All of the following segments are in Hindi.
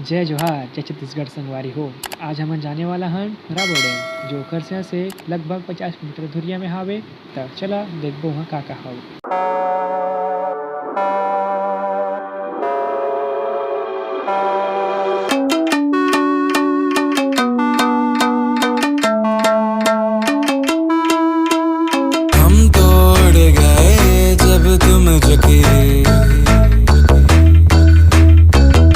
जय जोहार जय छत्तीसगढ़ संगवारी हो। आज हमन जाने वाला हन राबो डैम, जो खरसिया से लगभग 50 किलोमीटर दूरिया में हावे। त चला देखबो वहाँ का हावे। हम तोड़ गए जब तुम झुके,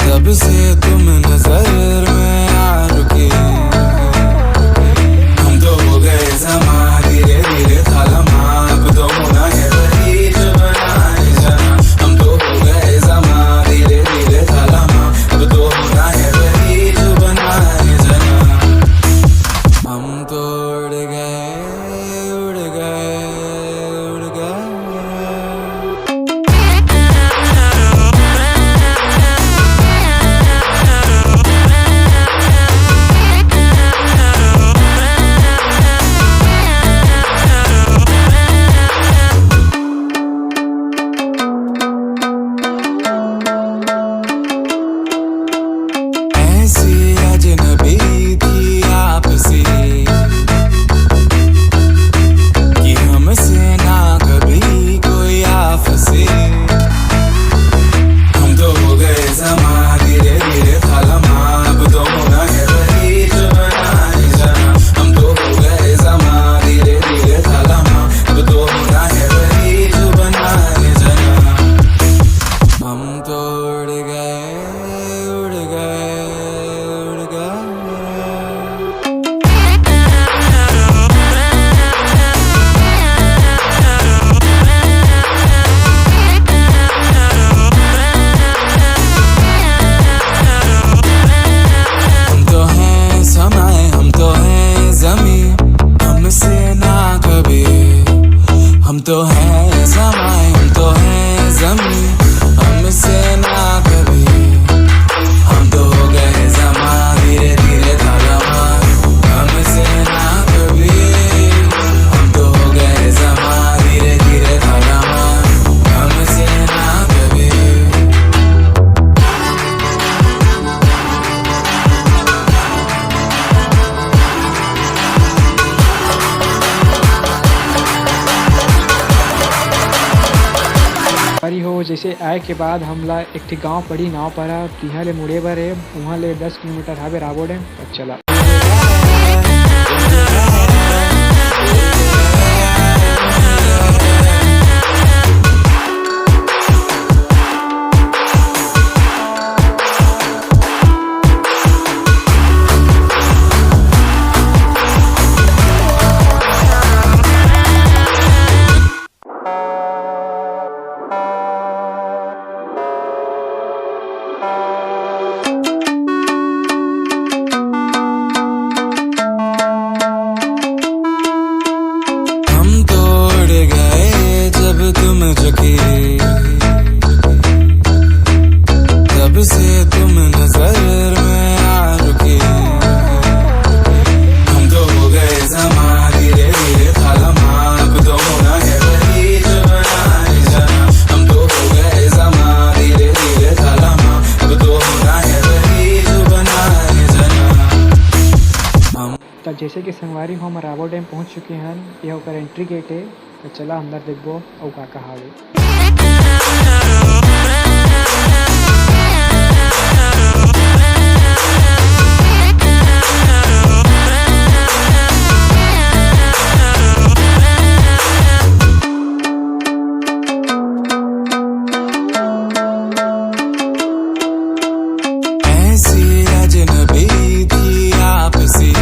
तब से तुम नजर में आ रुके। हम तो हो गए समा धीरे धीरे थालमा, अब तो होना है वही जो बनाए जाना। हम तो हो गए समा धीरे धीरे थालमा, अब तो होना है वही जो बनाए जाना। हम तो उड़ गए उड़ गए उड़ गए। ऐसी अजनबी थी आपसे कि हमसे ना कभी कोई आपसे। हम तो हो गए समा धीरे धीरे थालमा, अब तो होना है वही जो बनाए जाना। हम तो हो गए समा धीरे धीरे थालमा, अब तो होना है वही जो बनाए जाना। हम तो उड़ गए उड़ गए उड़ गए। हम तो हैं समाए, हम तो हैं ज़मीं, हमसे ना कभी। हम तो हैं समाए, हम तो हैं ज़मीं, हमसे ना कभी। हम तो हो गए समा धीरे धीरे थालमा, हमसे ना कभी। हम तो हो गए समा धीरे धीरे थालमा, हमसे ना कभी। हरी हो जैसे आए के बाद हमला एक ठे गांव पड़ी, नाव पड़ा तिहा ले मुड़े बर है। वहाँ ले 10 किलोमीटर हावे राबो डैम। तो चला हम तोड़ गए जब तुम झुके, तब से तुम नजर में आ रुके। हम तो हो गए समा धीरे धीरे थालमा, अब तो होना है वही जो बनाए जाना। हम तो हो गए समा धीरे धीरे थालमा, अब तो होना है वही जो बनाए जाना। हम तो जैसे कि संगवारी हो हम राबो डैम पहुँच चुके हैं। यह ओकर एंट्री गेट है। तो चला अंदर देखबो और का हावे। ऐसी अजनबी थी आपसे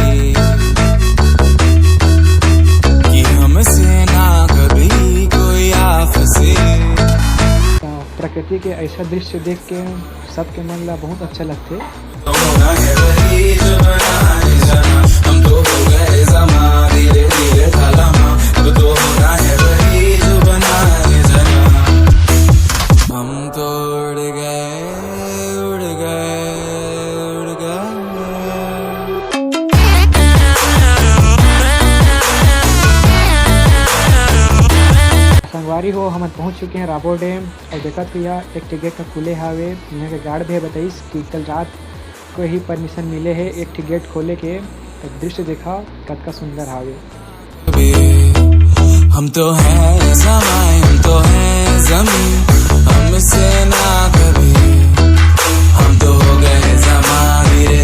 कि हमसे ना कभी कोई आपसे। तो प्रकृति के ऐसा दृश्य देख के सबके मन ला बहुत अच्छा लगते। तो होना है वही जो बनाए जाना। हम तो हो गए समा धीरे धीरे थालमा, अब तो होना है वही जो बनाए जाना। हम तो उड़ गए उड़ गए उड़ गए। संगवारी हो हम पहुंच चुके हैं राबो डैम। और देखा तो यह एक टिकट का खुले हावे। यहाँ के गार्ड भी बताइस कि कल रात को ही परमिशन मिले है एक ठी गेट खोले के, तो दृश्य देखा कतका सुंदर हावे। हम तो हैं समाए, हम तो हैं ज़मीं, हमसे ना कभी, हम तो हो गए ज़मां धीरे